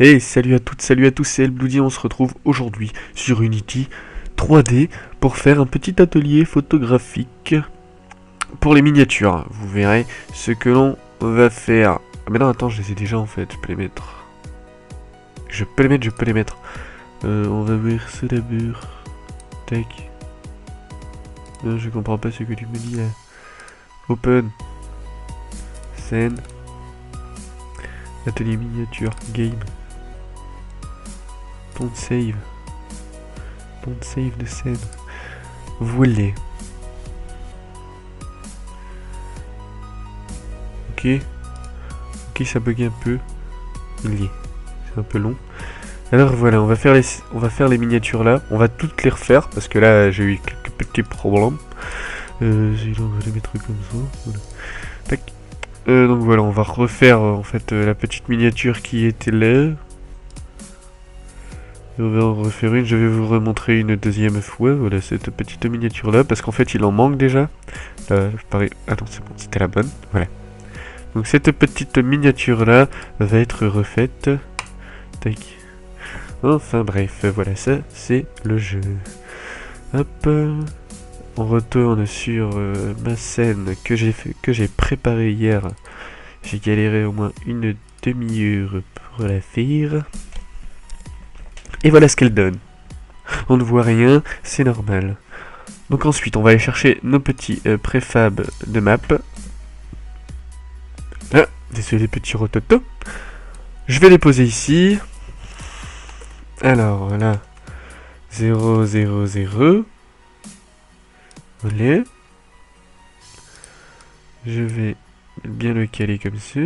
Hey, salut à toutes, salut à tous, c'est Elbloody, on se retrouve aujourd'hui sur Unity 3D pour faire un petit atelier photographique pour les miniatures. Vous verrez ce que l'on va faire. Ah mais non, attends, je les ai déjà en fait, je peux les mettre. Je peux les mettre. On va ouvrir ce d'abord. Tac. Non, je comprends pas ce que tu me dis là. Open. Scène. Atelier miniature. Game. Don't save de scène. Voilà. Ok. Ok, ça bug un peu. Il y est. C'est un peu long. Alors voilà, on va faire les miniatures là. On va toutes les refaire parce que là j'ai eu quelques petits problèmes. On va les mettre comme ça. Voilà. Tac. Donc voilà, on va refaire en fait la petite miniature qui était là. On va en refaire une, je vais vous remontrer une deuxième fois, voilà cette petite miniature là, parce qu'en fait il en manque déjà. Pareil, attends c'est bon, c'était la bonne, voilà. Donc cette petite miniature là va être refaite. Tac. Enfin bref, voilà, ça c'est le jeu. Hop, on retourne sur ma scène que j'ai préparée hier. J'ai galéré au moins une demi-heure pour la faire. Et voilà ce qu'elle donne. On ne voit rien, c'est normal. Donc ensuite, on va aller chercher nos petits préfabs de map. Ah, désolé petits rototos. Je vais les poser ici. Alors, là. 0, 0, 0. Voilà. Je vais bien le caler comme ça.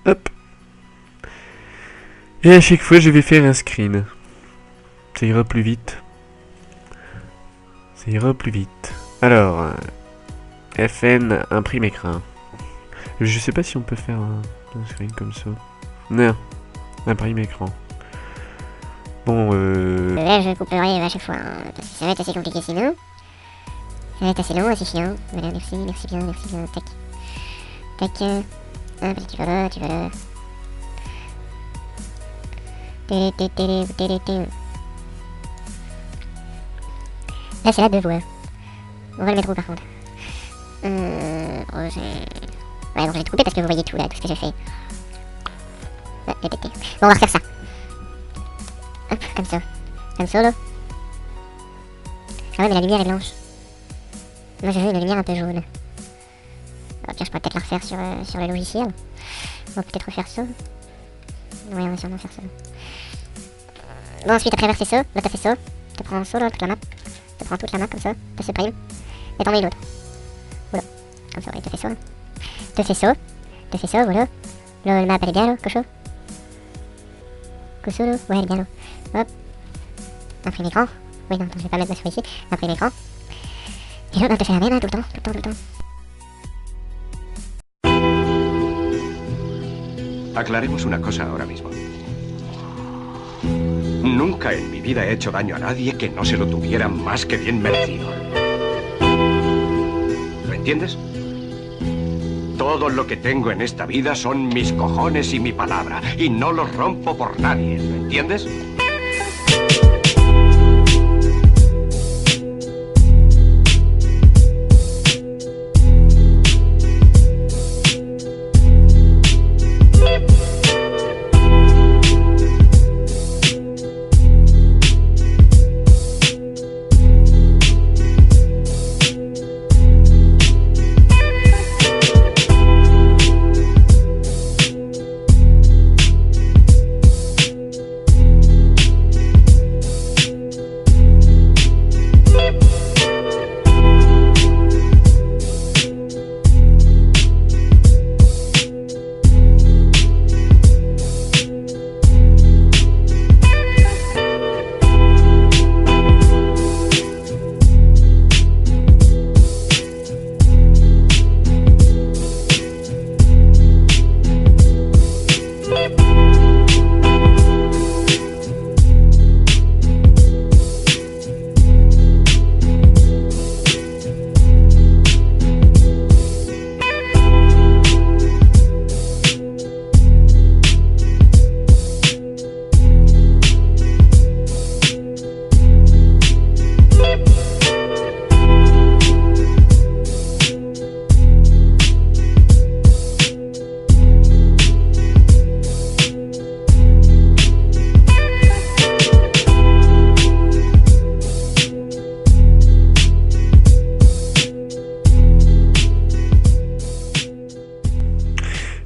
Hop. Et à chaque fois, je vais faire un screen. Ça ira plus vite. Ça ira plus vite. Alors, FN, imprime écran. Je sais pas si on peut faire un screen comme ça. Non, imprime écran. Bon, Là, je couperai à chaque fois, hein, parce que ça va être assez compliqué sinon. Ça va être assez long, assez chiant. Voilà, merci bien, tac. Tac, hop, tu vas là. Là, c'est la deux voix. On va le mettre où par contre? Ouais, bon, je vais te couper parce que vous voyez tout là, tout ce que j'ai fait. Ouais, bon, on va refaire ça. Hop, comme ça. Comme ça, là. Ah ouais, mais la lumière est blanche. Moi, je veux une lumière un peu jaune. Alors, tiens, je pourrais peut-être la refaire sur le logiciel. On va peut-être refaire ça. Ouais, on va sûrement faire ça. Bon, ensuite, après avoir fait ça, là, t'as fait ça. Tu prends ça, là, toute la map. Tu prends toute la map, comme ça. Tu supprimes. Et t'en mets l'autre. Voilà. Comme ça, ouais, tu fais ça, là. Tu fais ça, voilà. Là, la map, elle est bien, là, cocho. Cocho, là. Ouais, elle est bien, là. Hop. Imprime écran. Oui, non, attends, je vais pas mettre ma souris ici. Imprime écran. Et là, on te fait la même, hein, tout le temps. Aclaremos una cosa ahora mismo. Nunca en mi vida he hecho daño a nadie que no se lo tuviera más que bien merecido. ¿Lo entiendes? Todo lo que tengo en esta vida son mis cojones y mi palabra, y no los rompo por nadie, ¿lo entiendes?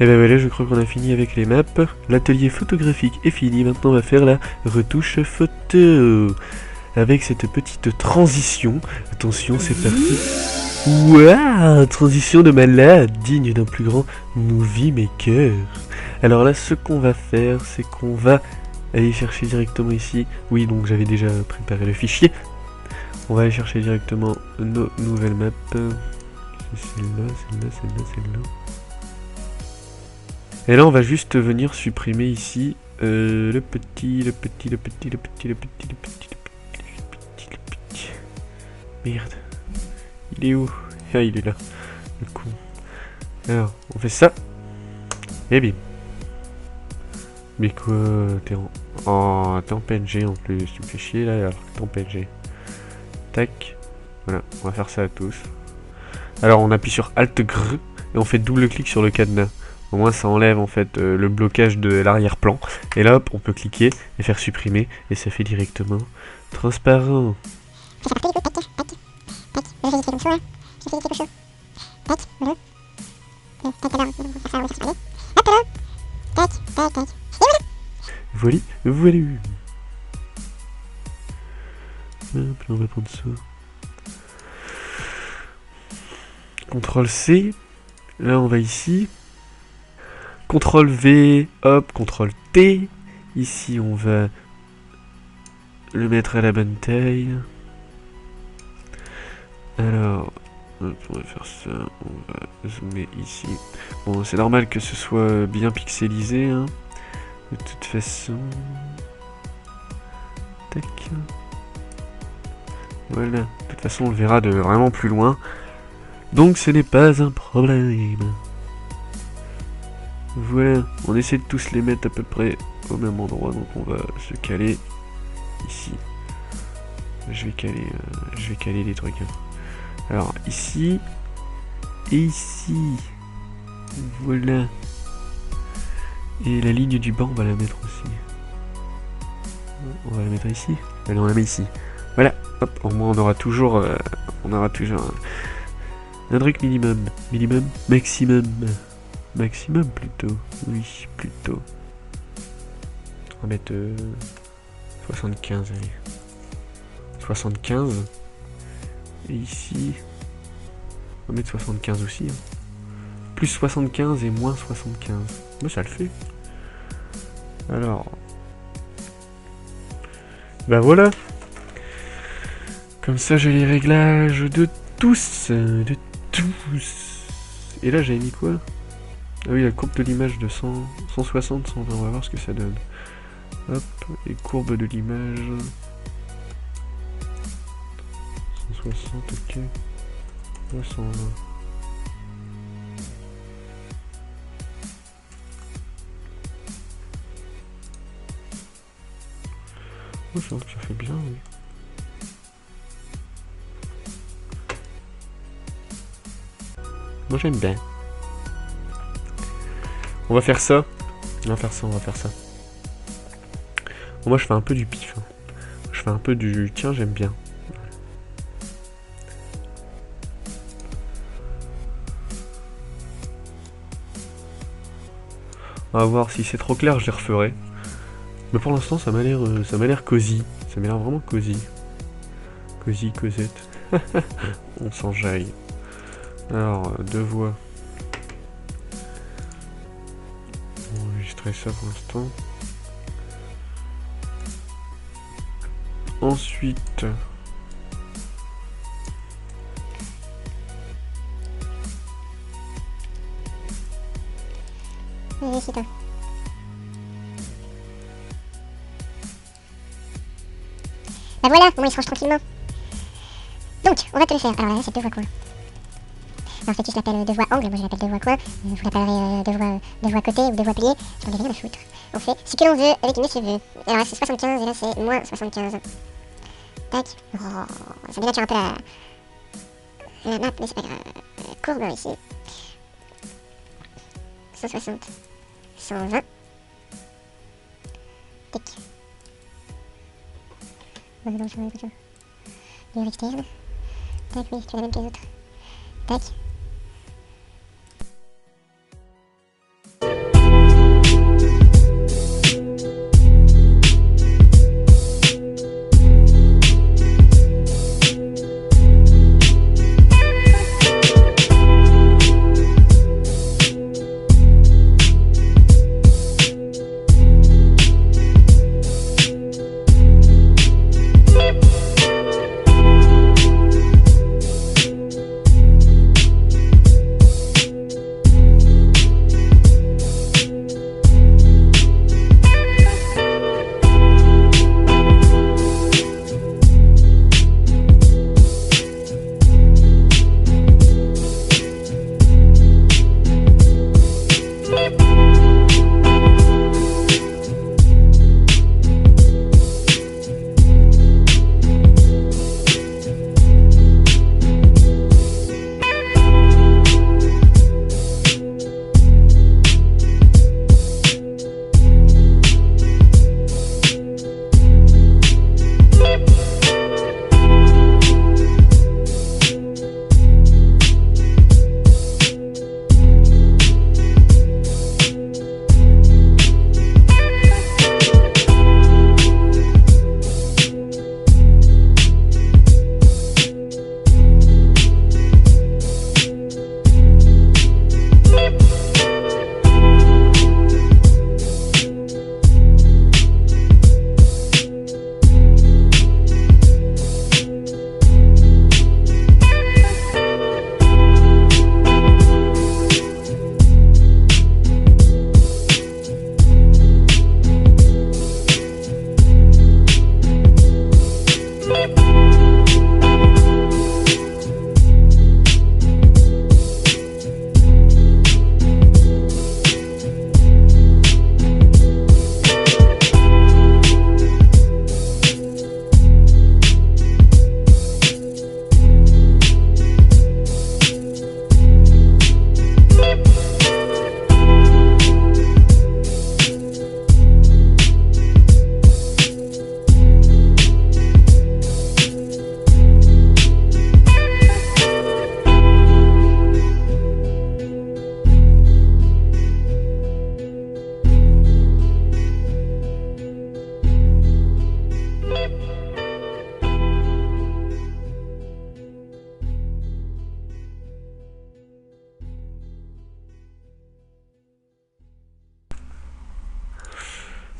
Et ben voilà, je crois qu'on a fini avec les maps. L'atelier photographique est fini. Maintenant, on va faire la retouche photo. Avec cette petite transition. Attention, c'est parti. Waouh, transition de malade, digne d'un plus grand movie maker. Alors là, ce qu'on va faire, c'est qu'on va aller chercher directement ici. Oui, donc j'avais déjà préparé le fichier. On va aller chercher directement nos nouvelles maps. C'est celle-là, celle-là, celle-là, celle-là. Et là, on va juste venir supprimer ici le petit. Merde. Il est où? Ah, il est là. Le con. Alors, on fait ça. Et bim. Mais quoi? T'es en... Oh, t'es en PNG en plus. Tu me fais chier là alors que t'es en PNG. Tac. Voilà, on va faire ça à tous. Alors, on appuie sur Alt GR et on fait double clic sur le cadenas. Au moins, ça enlève en fait le blocage de l'arrière-plan. Et là, hop, on peut cliquer et faire supprimer. Et ça fait directement transparent. C'est parti du coup, tac, tac, tac. Je vais comme ça, hein. Je fais quelque chose. Tac, voilà. Tac, alors, on va faire ça, on va faire ça. Hop là. Tac, tac, tac. Et voilà. Voilà. Hop, là, on va prendre ça. CTRL C. Là, on va ici. CTRL V. Hop, CTRL T. Ici, on va le mettre à la bonne taille. Alors, hop, on va faire ça. On va zoomer ici. Bon, c'est normal que ce soit bien pixelisé, hein. De toute façon. Tac. Voilà. De toute façon, on le verra de vraiment plus loin. Donc, ce n'est pas un problème. Voilà. On essaie de tous les mettre à peu près au même endroit. Donc, on va se caler ici. Je vais caler les trucs. Alors, ici. Et ici. Voilà. Et la ligne du banc, on va la mettre aussi. On va la mettre ici. Allez, on la met ici. Voilà. Hop, au moins on aura toujours un truc minimum. Minimum. Maximum. Maximum plutôt. Oui, plutôt. On va mettre 75, allez. 75. Et ici, on va mettre 75 aussi. Hein. Plus 75 et moins 75. Mais ça le fait. Alors. Ben voilà. Comme ça, j'ai les réglages de tous. De tous. Et là, j'avais mis quoi? Ah oui, la courbe de l'image de 160, 120. On va voir ce que ça donne. Hop, et courbe de l'image. 160, ok. 120. Oh, je vois que ça fait bien, oui. Moi j'aime bien. On va faire ça. On va faire ça. Bon, moi je fais un peu du pif. Hein. Je fais un peu du... Tiens, j'aime bien. On va voir si c'est trop clair, je les referai. Mais pour l'instant, ça m'a l'air cosy. Ça m'a l'air vraiment cosy. Cosy, Cosette. On s'enjaille. Alors, deux voix. On va enregistrer ça pour l'instant. Ensuite... Vas-y, c'est toi. Bah voilà, au moins il se range tranquillement. Donc, on va te le faire. Alors là, c'est deux voix coin. Alors, Fétis l'appelle deux voix angle, moi je l'appelle deux voix coin. Vous l'appellerez deux voix côté ou deux voix pliées. J'en ai rien à foutre. On fait ce que l'on veut avec une SUV. Alors là, c'est 75 et là, c'est moins 75. Tac. Oh, ça dénature un peu la map, mais c'est pas grave. Courbe ici. 160. 120. Tac. Non, je vais faire ça. Externe. Tac, oui, tu as la même que les autres. Tac.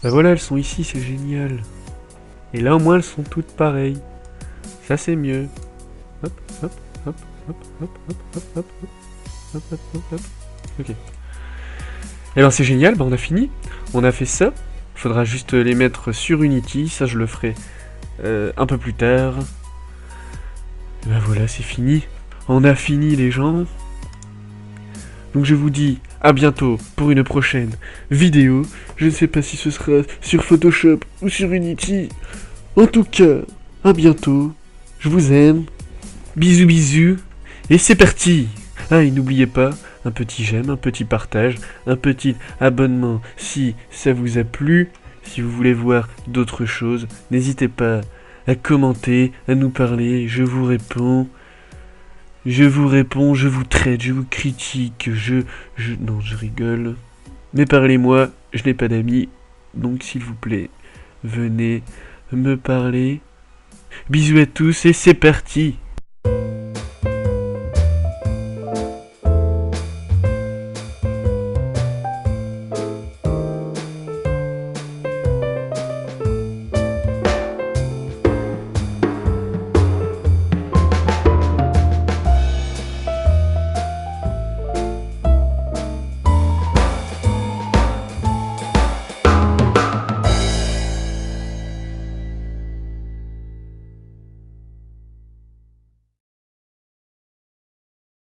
Bah voilà, elles sont ici, c'est génial. Et là, au moins, elles sont toutes pareilles. Ça, c'est mieux. Hop, hop, hop, hop, hop, hop, hop, hop, hop, hop, hop, hop. Ok. Et ben c'est génial, bah on a fini. On a fait ça. Il faudra juste les mettre sur Unity. Ça, je le ferai un peu plus tard. Et ben voilà, c'est fini. On a fini, les gens. Donc je vous dis à bientôt pour une prochaine vidéo. Je ne sais pas si ce sera sur Photoshop ou sur Unity. En tout cas, à bientôt. Je vous aime. Bisous bisous. Et c'est parti. Ah, et n'oubliez pas, un petit j'aime, un petit partage, un petit abonnement si ça vous a plu. Si vous voulez voir d'autres choses, n'hésitez pas à commenter, à nous parler. Je vous réponds. Je vous traite, je vous critique, Non, je rigole. Mais parlez-moi, je n'ai pas d'amis, donc s'il vous plaît, venez me parler. Bisous à tous et c'est parti!